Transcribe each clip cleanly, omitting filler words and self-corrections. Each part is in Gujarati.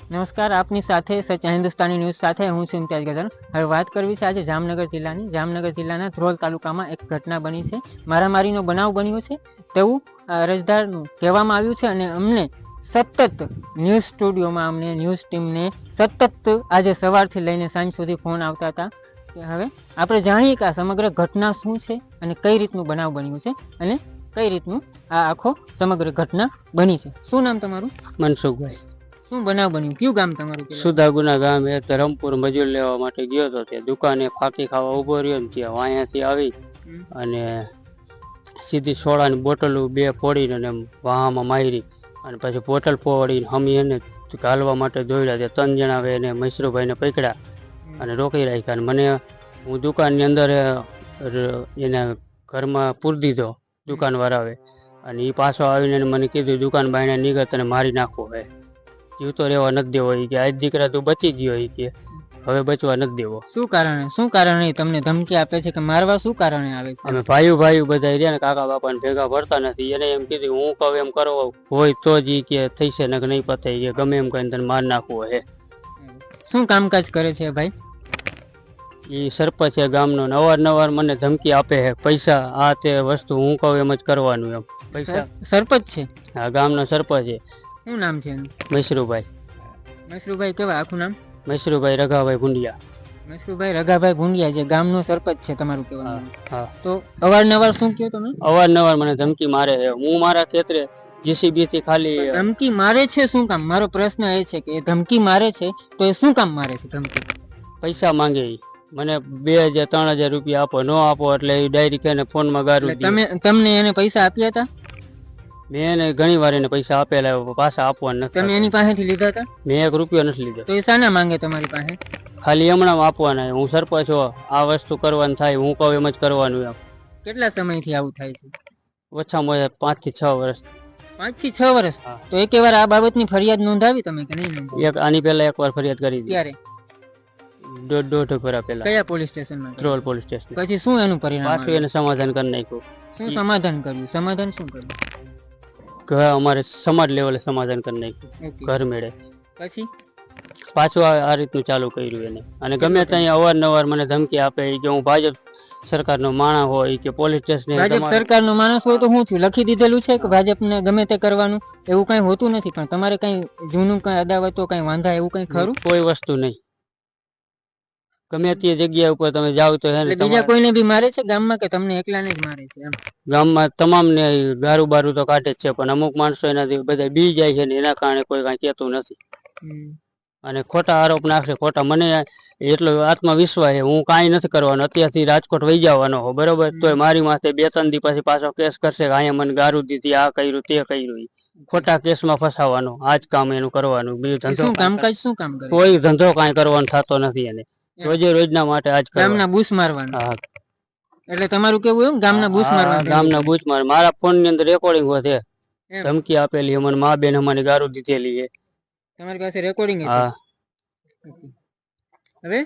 નમસ્કાર, આપની સાથે સચ્ચા હિન્દુસ્તાની ન્યૂઝ સાથે હું છું ઇમ્તિયાઝ ગઝર। હવે વાત કરવી છે આજે જામનગર જિલ્લાના ધ્રોલ તાલુકામાં એક ઘટના બની છે। મારામારીનો બનાવ બન્યો છે તેવું અરજદારનું કહેવામાં આવ્યું છે અને અમને સતત ન્યૂઝ સ્ટુડિયોમાં અમને ન્યૂઝ ટીમને સતત આજે સવારથી લઈને સાંજ સુધી ફોન આવતા હતા કે હવે આપણે જાણીએ કે આ સમગ્ર ઘટના શું છે અને કઈ રીતનું બનાવ બન્યું છે અને કઈ રીતનું આ આખો સમગ્ર ઘટના બની છે। શું નામ તમારું? મનસુખભાઈ। શું બનાવ બન્યું? કયું ગામ તમારું? સુદાગુના ગામ એ ધરમપુર મજૂર લેવા માટે ગયો હતો। ત્યાં દુકાને ફાંકી ખાવા ઉભો રહ્યો ને ત્યાં વાયાથી આવી અને સીધી સોડાની બોટલો બે ફોડીને અને વાહામાં મારી અને પછી બોટલ ફોડીને હમી એને ઘાલવા માટે દોડ્યા। ત્યાં 3 જણા એને મૈસરુભાઈને પકડ્યા અને રોકી રાખ્યા અને મને હું દુકાનની અંદર એને ઘરમાં પૂરી દીધો દુકાનવાળાએ અને એ પાછો આવીને મને કીધું દુકાન બાયણે નીકળ તને મારી નાખવો હે, જીવતો રહેવા નથી દેવો। કે આજ દીકરા તું બચી ગયો કે હવે બચવા નથી દેવો। શું કારણે તમને ધમકી આપે છે કે મારવા શું કારણે આવે છે? અમે ભાઈઓ બધા રહ્યા ને કાકા બાપાને ભેગા ભરતા નથી। એને એમ કીધું હું કહું એમ કરો હોય તો જ ઈ કે થઈ છે ને નહીં પતાય ગમે એમ કહીને તને માર નાખવો હે। શું કામકાજ કરે છે ભાઈ? એ સરપંચ છે ગામનો ને અવારનવાર મને ધમકી આપે છે પૈસા આ તે વસ્તુ હું કહું એમ જ કરવાનું એમ। પૈસા સરપંચ છે? હા, ગામનો સરપંચ છે। શું નામ છે એનું? મૈસરુભાઈ। મૈસરુભાઈ કેવા આખું નામ? મૈસરુભાઈ રઘાભાઈ ભુંડિયા। મૈસરુભાઈ રઘાભાઈ ભુંડિયા જે ગામનો સરપંચ છે તમારું કહેવાનું? હા। તો અવારનવાર શું કહો તમે? અવારનવાર મને ધમકી મારે છે। હું મારા ખેતરે જીસીબી થી ખાલી ધમકી મારે છે શું કામ? મારો પ્રશ્ન એ છે કે એ ધમકી મારે છે તો એ શું કામ મારે છે ધમકી? પૈસા માંગે મને 2000 3000 રૂપિયા આપો, ન આપો એટલે એ ડાયરેક્ટ એને ફોનમાં ગારું દે। તમને એને પૈસા આપ્યા હતા? મેં એને ઘણી વાર એને પૈસા આપેલા પાછા આપવાના નથી। તમે એની પાસેથી લીધા હતા? મેં 1 રૂપિયો નથી લીધો। તો એ શાના માંગે તમારી પાસે? ખાલી હમણાં આપવાના। હું સરપંચ હો, આ વસ્તુ કરવાનું થાય હું કહું એમ જ કરવાનું એમ। કેટલા સમયથી આવું થાય છે? ઓછામાં ઓછા 5 થી 6 વર્ષ। 5 થી 6 વર્ષ? તો એક વાર આ બાબતની ફરિયાદ નોંધાવી તમે કે નહીં નોંધાવી? આની પહેલા એકવાર ફરિયાદ કરી હતી। ત્યારે દોઢ વરા પહેલા। કયા પોલીસ સ્ટેશનમાં? Dhrol police station. પછી શું એનું પરિણામ? પાછું એને સમાધાન કરી નાખ્યું। શું સમાધાન કર્યું? સમાધાન શું કર્યું? ઘર અમારે સમાજ લેવલે સમાધાન કરી નાખ્યું ઘર મેળે। પછી પાછું આ રીતનું ચાલુ કર્યું એને અને ગમે ત્યાં અવારનવાર મને ધમકી આપે કે હું ભાજપ સરકારનો માણસ હોય કે પોલીસ સ્ટેશન ભાજપ સરકારનો માણસ હોય તો હું છું લખી દીધેલું છે કે ભાજપને ગમે તે કરવાનું એવું કઈ હોતું નથી। પણ તમારે કઈ જૂનું કઈ અદાવતો કઈ વાંધા એવું કઈ ખરું? કોઈ વસ્તુ નહીં। ગમે તે જગ્યા ઉપર તમે જાવ તો બીજા કોઈને બી મારે છે ગામમાં કે તમને એકલાને જ મારે છે? ગામમાં તમામ ને ગારું બારું તો કાઢે જ છે પણ અમુક માણસો એનાથી બધા બી જાય છે ને એના કારણે કોઈ કઈ કહેતું નથી અને ખોટા આરોપ નાખે ખોટા। મને એટલો આત્મવિશ્વાસ છે હું કાંઈ નથી કરવાનો। અત્યારથી રાજકોટ વહી જવાનો હો બરોબર, તો મારી માથે 2-3 દી પછી પાછો કેસ કરશે કે અહીંયા મને ગારું દીધી, આ કર્યું તે કર્યું। ખોટા કેસમાં ફસાવાનો આ જ કામ એનું કરવાનું। બીજું ધંધો કામકાજ શું કામ કરે? કોઈ ધંધો કાંઈ કરવાનો થતો નથી એને। રોજના માટે આજ ગામના બૂસ મારવાનું? હા, એટલે તમારું કેવું એમ ગામના બૂસ મારવાનું? ગામના બૂસ માર મારા ફોન ની અંદર રેકોર્ડિંગ છે। ધમકી આપેલી મને મા બેન અમારી ગારું દીધેલી છે। તમારી પાસે રેકોર્ડિંગ છે? હા। હવે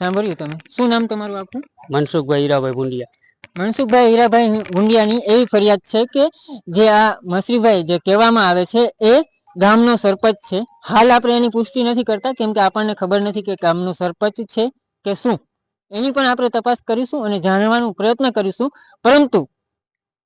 સાંભળ્યું તમે? શું નામ તમારું આખું? મનસુખભાઈ હીરાભાઈ ભુંડિયા। મનસુખભાઈ હીરાભાઈ ભુંડિયાની એવી ફરિયાદ છે કે જે આ મસરીભાઈ જે કહેવામાં આવે છે એ ગામનો સરપંચ છે। હાલ આપણે એની પુષ્ટિ નથી કરતા કેમ કે આપણને ખબર નથી કે ગામનો સરપંચ છે કે શું। એની પણ આપણે તપાસ કરીશું અને જાણવાનો પ્રયત્ન કરીશું। પરંતુ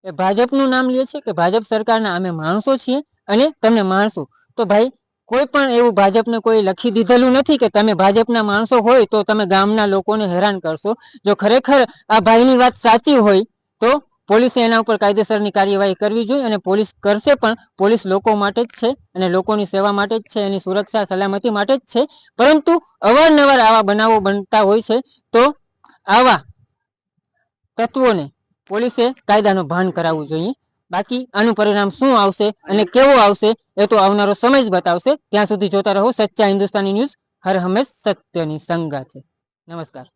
એ ભાજપનું નામ લે છે કે ભાજપ સરકારના અમે માણસો છીએ અને તમને માણસો। તો ભાઈ કોઈ પણ એવું ભાજપને કોઈ લખી દીધેલું નથી કે તમે ભાજપના માણસો હોય તો તમે ગામના લોકોને હેરાન કરશો। જો ખરેખર આ ભાઈની વાત સાચી હોય તો પોલીસે એના ઉપર કાયદેસરની કાર્યવાહી કરવી જોઈએ અને પોલીસ કરશે પણ। પોલીસ લોકો માટે જ છે અને લોકોની સેવા માટે જ છે, એની સુરક્ષા સલામતી માટે જ છે। પરંતુ અવારનવાર આવા બનાવો બનતા હોય છે તો આવા તત્વોને પોલીસે કાયદાનો ભાન કરાવવું જોઈએ। બાકી આનું પરિણામ શું આવશે અને કેવો આવશે એ તો આવનારો સમય જ બતાવશે। ત્યાં સુધી જોતા રહો સચ્ચા હિન્દુસ્તાની ન્યૂઝ, હર હંમેશ સત્યની સંગાથે। નમસ્કાર।